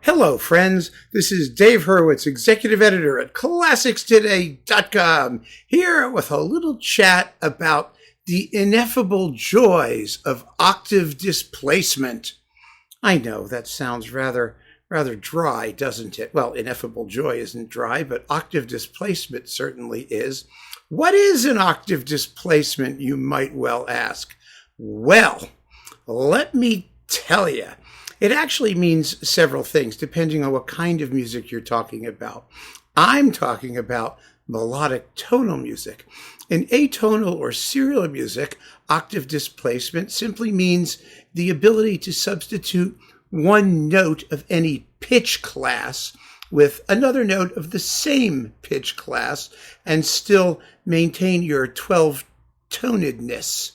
Hello, friends. This is Dave Hurwitz, executive editor at ClassicsToday.com, here with a little chat about the ineffable joys of octave displacement. I know that sounds rather dry, doesn't it? Well, ineffable joy isn't dry, but octave displacement certainly is. What is an octave displacement, you might well ask? Well, let me tell you. It actually means several things, depending on what kind of music you're talking about. I'm talking about melodic tonal music. In atonal or serial music, octave displacement simply means the ability to substitute one note of any pitch class with another note of the same pitch class and still maintain your 12-tonedness.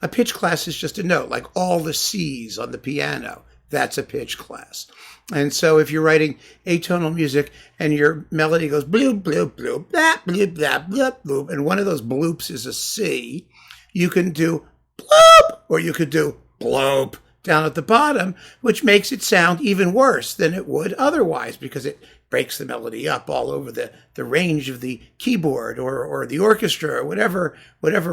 A pitch class is just a note, like all the C's on the piano. That's a pitch class. And so if you're writing atonal music and your melody goes bloop, bloop, bloop, blah, bloop, blah, bloop, bloop, and one of those bloops is a C, you can do bloop, or you could do bloop down at the bottom, which makes it sound even worse than it would otherwise because it breaks the melody up all over the range of the keyboard or the orchestra or whatever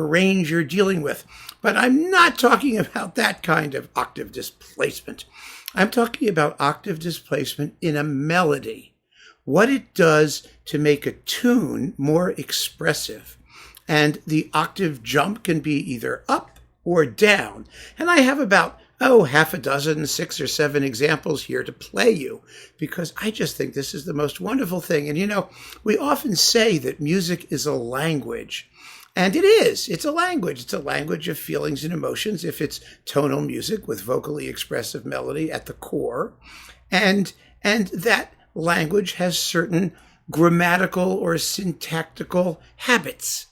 range you're dealing with. But I'm not talking about that kind of octave displacement. I'm talking about octave displacement in a melody, what it does to make a tune more expressive. And the octave jump can be either up or down. And I have about half a dozen, 6 or 7 examples here to play you, because I just think this is the most wonderful thing. And, we often say that music is a language. And it is. It's a language. It's a language of feelings and emotions if it's tonal music with vocally expressive melody at the core. And that language has certain grammatical or syntactical habits.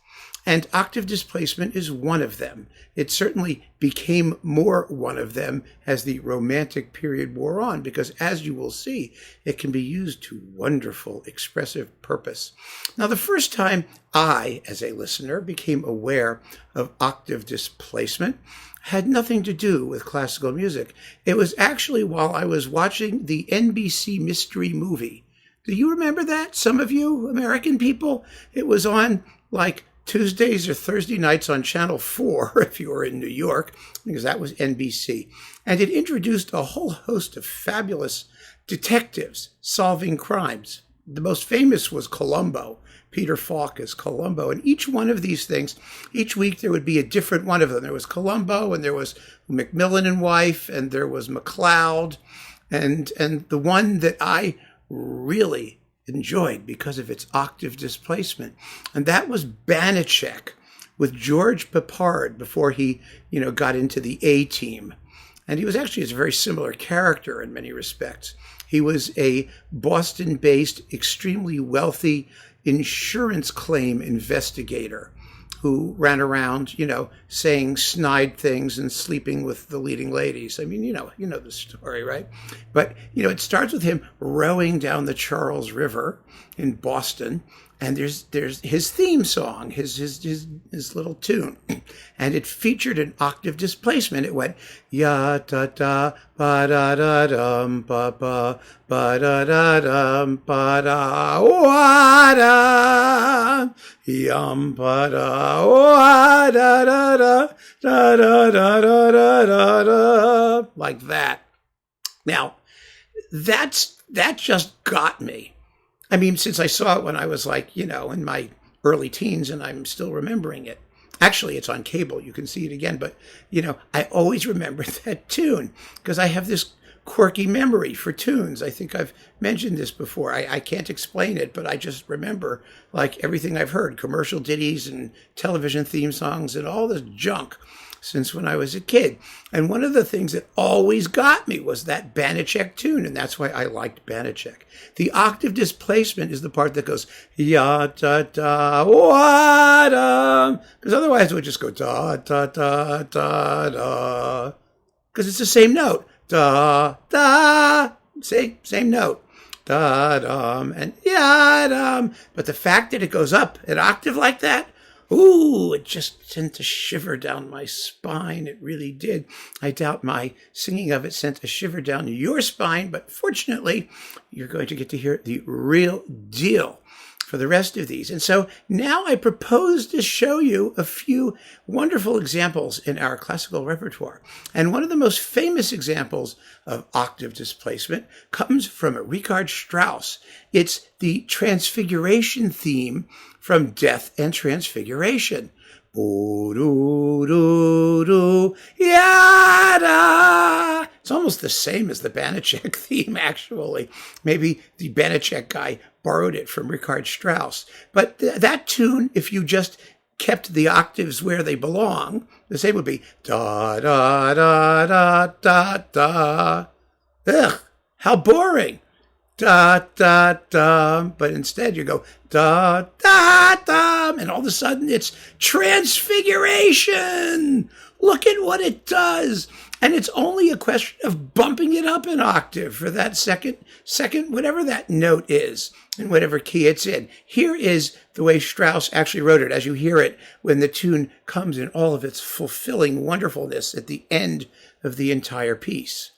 And octave displacement is one of them. It certainly became more one of them as the Romantic period wore on, because as you will see, it can be used to wonderful expressive purpose. Now, the first time I, as a listener, became aware of octave displacement had nothing to do with classical music. It was actually while I was watching the NBC mystery movie. Do you remember that? Some of you American people? It was on like Tuesdays or Thursday nights on Channel 4, if you were in New York, because that was NBC. And it introduced a whole host of fabulous detectives solving crimes. The most famous was Columbo, Peter Falk as Columbo. And each one of these things, each week there would be a different one of them. There was Columbo, and there was Macmillan and Wife, and there was MacLeod. And the one that I really enjoyed because of its octave displacement, and that was Banachek with George Peppard before he got into the A-Team. And he was actually a very similar character in many respects. He was a Boston-based, extremely wealthy insurance claim investigator who ran around, saying snide things and sleeping with the leading ladies. I mean, you know the story, right? But, it starts with him rowing down the Charles River in Boston, and there's his theme song, his little tune, and it featured an octave displacement. It went ya da da ba da da dum ba ba ba da da dum ba da wa da yum ba da wa da da da da da da da da da, like that. Now, that just got me. I mean, since I saw it when I was in my early teens, and I'm still remembering it. Actually, it's on cable. You can see it again. But, I always remember that tune because I have this quirky memory for tunes. I think I've mentioned this before. I can't explain it, but I just remember everything I've heard, commercial ditties and television theme songs and all this junk since when I was a kid. And one of the things that always got me was that Banachek tune, and that's why I liked Banachek. The octave displacement is the part that goes ya da da wa da, because otherwise it would just go da da da da da, because it's the same note, da da, same note, da dum and ya dum. But the fact that it goes up an octave like that, Ooh, it just sent a shiver down my spine. It really did. I doubt my singing of it sent a shiver down your spine, but fortunately, you're going to get to hear the real deal for the rest of these. And so now I propose to show you a few wonderful examples in our classical repertoire. And one of the most famous examples of octave displacement comes from Richard Strauss. It's the transfiguration theme from Death and Transfiguration. Yada. It's almost the same as the Banachek theme, actually. Maybe the Banachek guy borrowed it from Richard Strauss. But that tune, if you just kept the octaves where they belong, the same would be da da da da da da. Ugh, how boring. Da da da. But instead you go da da da, and all of a sudden it's transfiguration. Look at what it does. And it's only a question of bumping it up an octave for that second, whatever that note is, in whatever key it's in. Here is the way Strauss actually wrote it, as you hear it when the tune comes in all of its fulfilling wonderfulness at the end of the entire piece.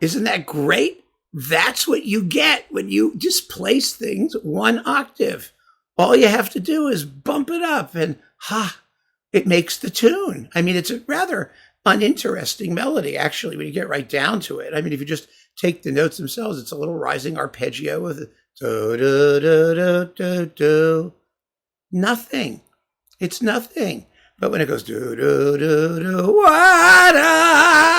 Isn't that great? That's what you get when you displace things one octave. All you have to do is bump it up and it makes the tune. I mean, it's a rather uninteresting melody, actually, when you get right down to it. I mean, if you just take the notes themselves, it's a little rising arpeggio with a do, do, do, do, do, do. Nothing. It's nothing. But when it goes do, do, do, do, wada,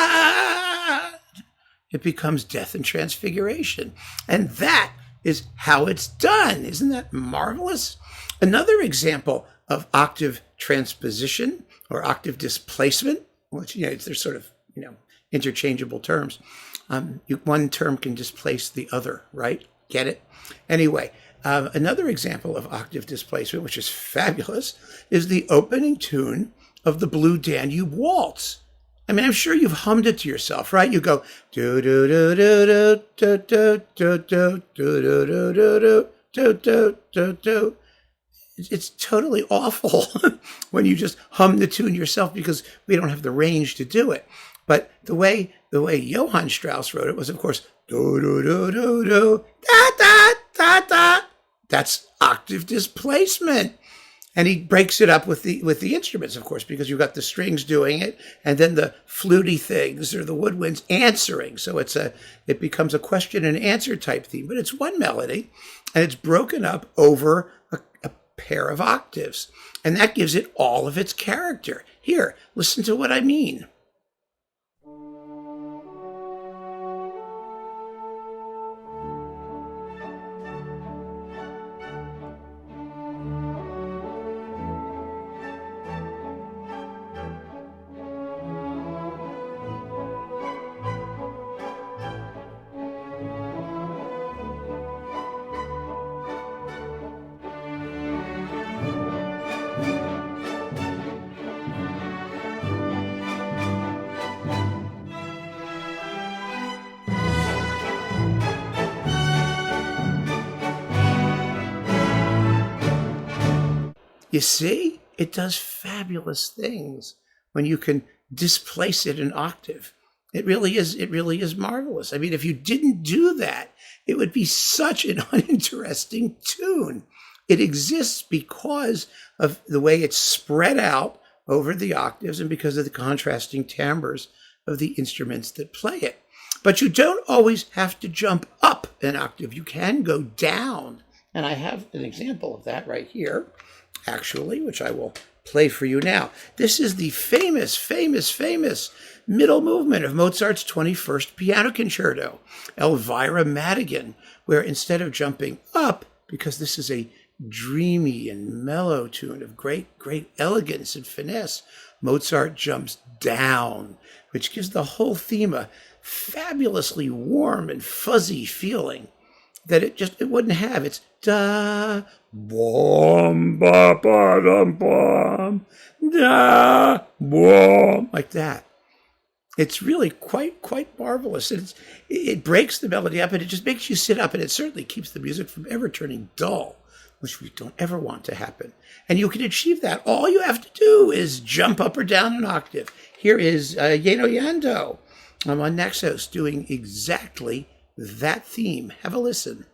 it becomes Death and Transfiguration. And that is how it's done. Isn't that marvelous? Another example of octave transposition or octave displacement, which, they're sort of, interchangeable terms. One term can displace the other, right? Get it? Anyway, another example of octave displacement, which is fabulous, is the opening tune of the Blue Danube Waltz. I mean, I'm sure you've hummed it to yourself, right? You go do do do do do do do do do do do do do do do do. It's totally awful when you just hum the tune yourself because we don't have the range to do it. But the way Johann Strauss wrote it was, of course, do do do do do da da da da. That's octave displacement. And he breaks it up with the instruments, of course, because you've got the strings doing it, and then the fluty things or the woodwinds answering. So it becomes a question and answer type theme, but it's one melody, and it's broken up over a pair of octaves, and that gives it all of its character. Here, listen to what I mean. You see, it does fabulous things when you can displace it an octave. It really is marvelous. I mean, if you didn't do that, it would be such an uninteresting tune. It exists because of the way it's spread out over the octaves and because of the contrasting timbres of the instruments that play it. But you don't always have to jump up an octave. You can go down. And I have an example of that right here, actually, which I will play for you now. This is the famous middle movement of Mozart's 21st Piano Concerto, Elvira Madigan, where instead of jumping up, because this is a dreamy and mellow tune of great, great elegance and finesse, Mozart jumps down, which gives the whole theme a fabulously warm and fuzzy feeling that it wouldn't have. It's da bom ba ba dum bom da bom, like that. It's really quite marvelous. It breaks the melody up, and it just makes you sit up, and it certainly keeps the music from ever turning dull, which we don't ever want to happen. And you can achieve that. All you have to do is jump up or down an octave. Here is Yeno Yando on Naxos doing exactly that theme. Have a listen.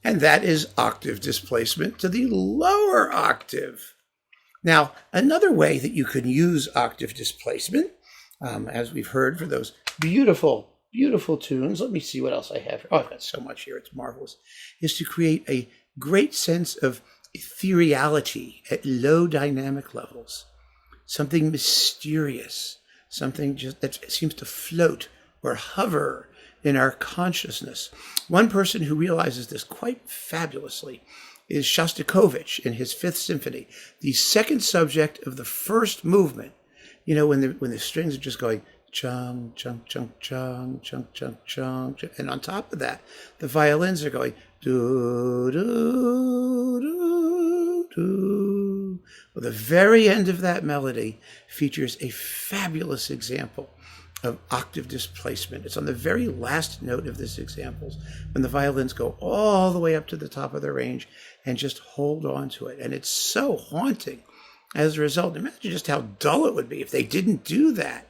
And that is octave displacement to the lower octave. Now, another way that you can use octave displacement, as we've heard for those beautiful, beautiful tunes, let me see what else I have here. Oh, I've got so much here, it's marvelous, is to create a great sense of ethereality at low dynamic levels. Something mysterious, something just that seems to float or hover in our consciousness. One person who realizes this quite fabulously is Shostakovich in his Fifth Symphony, the second subject of the first movement. You know, when the strings are just going chung, chung, chung, chung, chung, chung, chung, chung, and on top of that, the violins are going do, do, do, do. Well, the very end of that melody features a fabulous example of octave displacement. It's on the very last note of this example when the violins go all the way up to the top of the range and just hold on to it. And it's so haunting as a result. Imagine just how dull it would be if they didn't do that.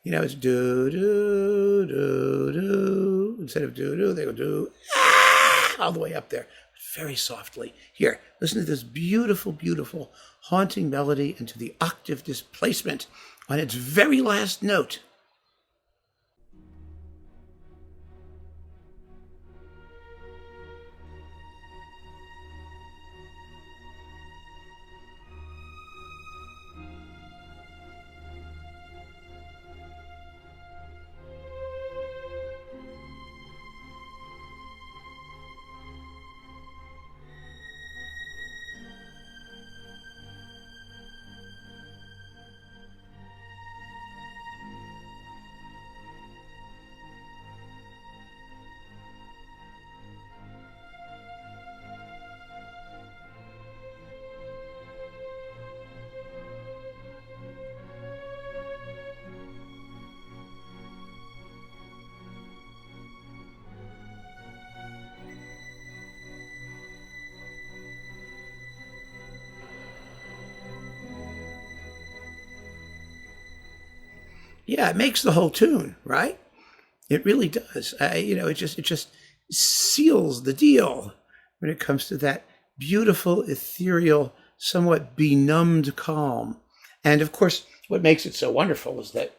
You know, it's do, do, do, do. Instead of do, do, they go do, ah, all the way up there, very softly. Here, listen to this beautiful, beautiful, haunting melody and to the octave displacement on its very last note. Yeah, it makes the whole tune, right? It really does. It just seals the deal when it comes to that beautiful, ethereal, somewhat benumbed calm. And of course, what makes it so wonderful is that,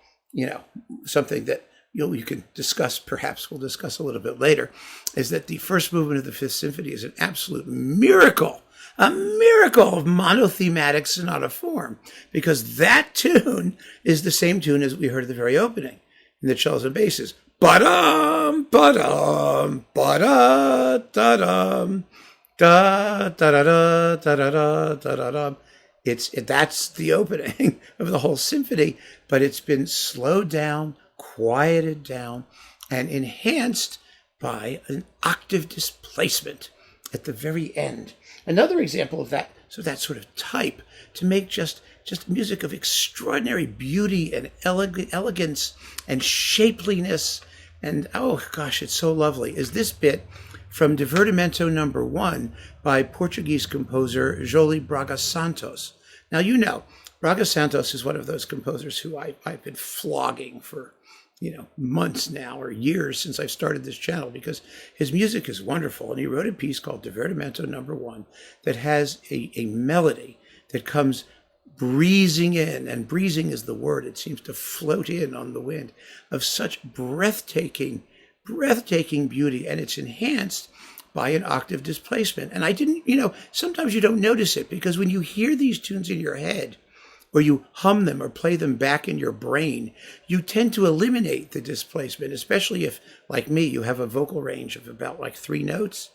something that you can discuss, perhaps we'll discuss a little bit later, is that the first movement of the Fifth Symphony is an absolute miracle. A miracle of monothematic sonata form, because that tune is the same tune as we heard at the very opening in the cellos and basses. Ba-dum, ba-dum, ba-da, da-dum, da, da-da-da, da-da-da, da-da-dum. That's the opening of the whole symphony, but it's been slowed down, quieted down, and enhanced by an octave displacement at the very end. Another example of that, that sort of type, to make just music of extraordinary beauty and elegance and shapeliness, and oh gosh, it's so lovely, is this bit from Divertimento Number 1 by Portuguese composer Johann Braga Santos. Now, you know, Braga Santos is one of those composers who I've been flogging for, months now or years since I started this channel, because his music is wonderful. And he wrote a piece called Divertimento Number 1 that has a melody that comes breezing in, and breezing is the word. It seems to float in on the wind, of such breathtaking beauty, and it's enhanced by an octave displacement. And I didn't, sometimes you don't notice it, because when you hear these tunes in your head, or you hum them or play them back in your brain, you tend to eliminate the displacement, especially if, like me, you have a vocal range of about like 3 notes.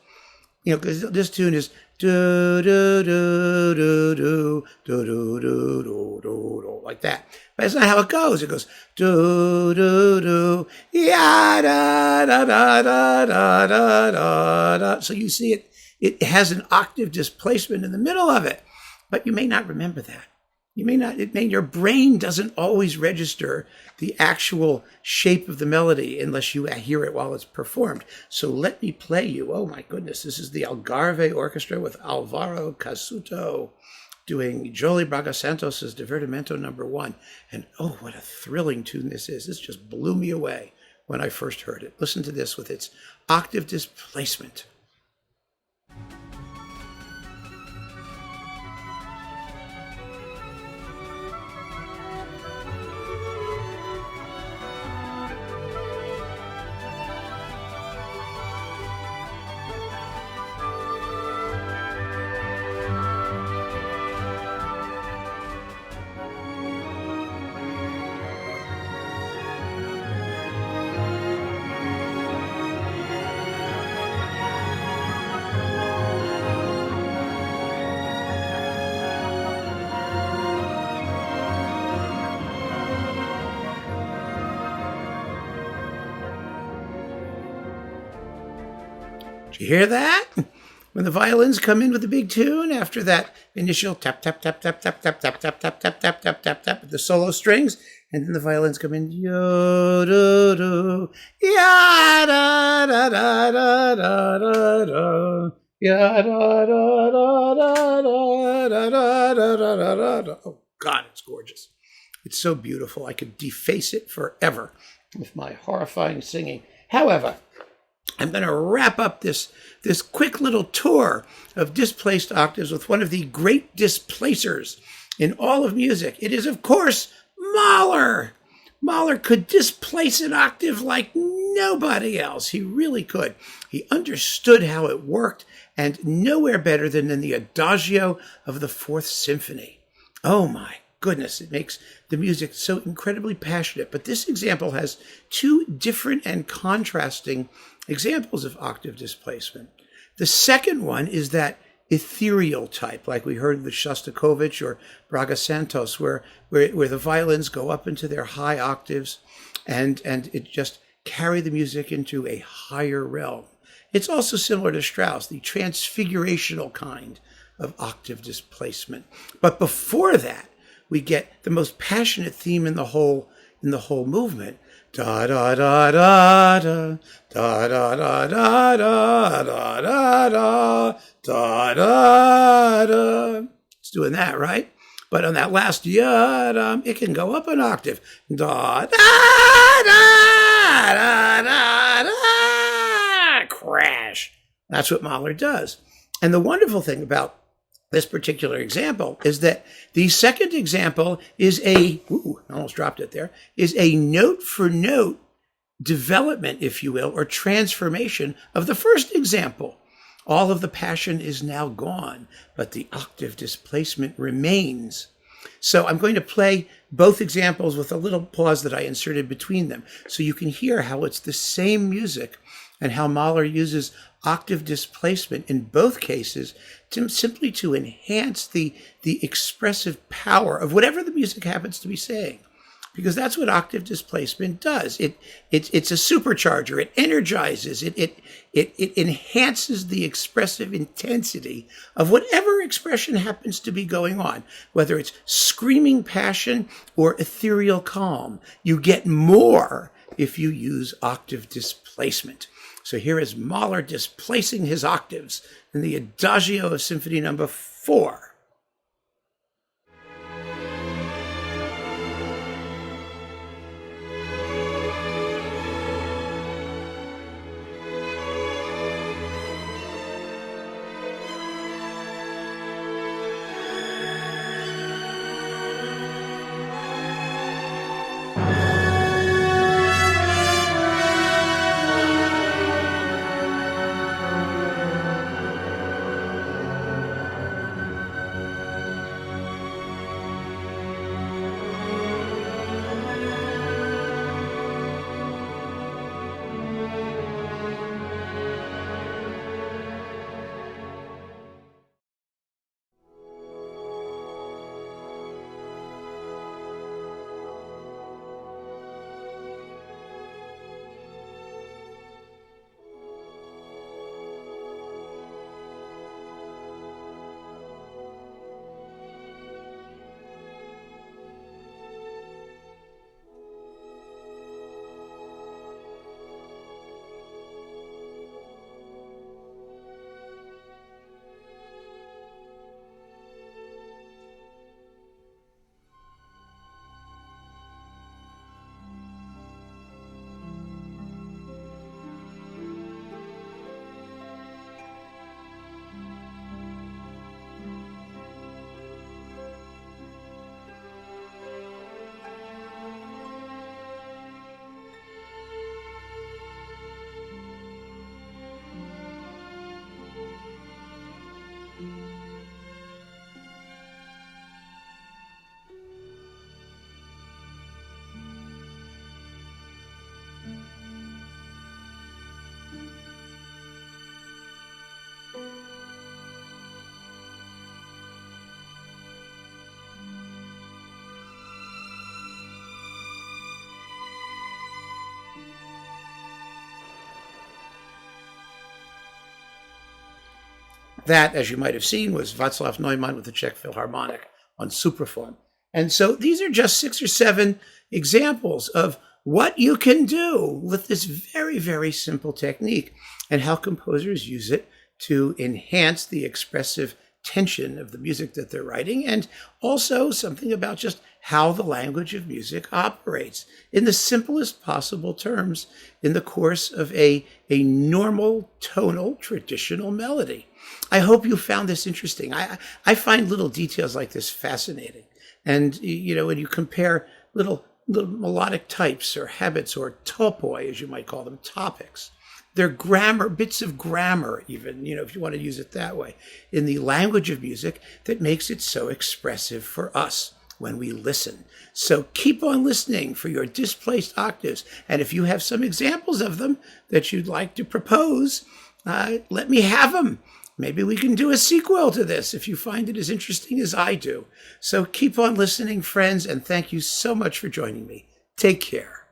Because this tune is do do do do do do do do do do, like that. But that's not how it goes. It goes do do do ya da da da da da da da. So you see it has an octave displacement in the middle of it, but you may not remember that. Your brain doesn't always register the actual shape of the melody unless you hear it while it's performed. So let me play you. Oh my goodness, this is the Algarve Orchestra with Alvaro Casuto doing Johann Braga Santos' Divertimento Number 1. And oh, what a thrilling tune this is. This just blew me away when I first heard it. Listen to this with its octave displacement. You hear that? When the violins come in with a big tune after that initial tap, tap, tap, tap, tap, tap, tap, tap, tap, tap, tap, tap, tap, tap, the solo strings, and then the violins come in, yo, do, do, ya, da, da, da, da, da, da, da, ya, da, da, da, da, da, da, da, da, da, da. Oh, God, it's gorgeous. It's so beautiful. I could deface it forever with my horrifying singing. However, I'm going to wrap up this quick little tour of displaced octaves with one of the great displacers in all of music. It is, of course, Mahler. Mahler could displace an octave like nobody else. He really could. He understood how it worked, and nowhere better than in the Adagio of the Fourth Symphony. Oh my goodness, it makes the music so incredibly passionate. But this example has 2 different and contrasting examples of octave displacement. The second one is that ethereal type, like we heard with Shostakovich or Braga Santos, where the violins go up into their high octaves and it just carry the music into a higher realm. It's also similar to Strauss, the transfigurational kind of octave displacement. But before that, we get the most passionate theme in the whole movement. Da da da da da da da da da da da da da da da. It's doing that, right? But on that last yada, it can go up an octave. Da da da da da da. Crash. That's what Mahler does. And the wonderful thing about this particular example is that the second example is I almost dropped it there, is a note for note development, if you will, or transformation of the first example. All of the passion is now gone, but the octave displacement remains. So I'm going to play both examples with a little pause that I inserted between them, so you can hear how it's the same music and how Mahler uses octave displacement in both cases simply to enhance the expressive power of whatever the music happens to be saying. Because that's what octave displacement does. It's a supercharger. It energizes. It enhances the expressive intensity of whatever expression happens to be going on, whether it's screaming passion or ethereal calm. You get more if you use octave displacement. So here is Mahler displacing his octaves in the Adagio of Symphony No. 4. That, as you might have seen, was Václav Neumann with the Czech Philharmonic on Supraphon. And so these are just 6 or 7 examples of what you can do with this very, very simple technique and how composers use it to enhance the expressive tension of the music that they're writing, and also something about just how the language of music operates in the simplest possible terms in the course of a normal, tonal, traditional melody. I hope you found this interesting. I find little details like this fascinating. And, you know, when you compare little melodic types or habits or topoi, as you might call them, topics, they're grammar, bits of grammar even, you know, if you want to use it that way, in the language of music that makes it so expressive for us when we listen. So keep on listening for your displaced octaves. And if you have some examples of them that you'd like to propose, let me have them. Maybe we can do a sequel to this if you find it as interesting as I do. So keep on listening, friends, and thank you so much for joining me. Take care.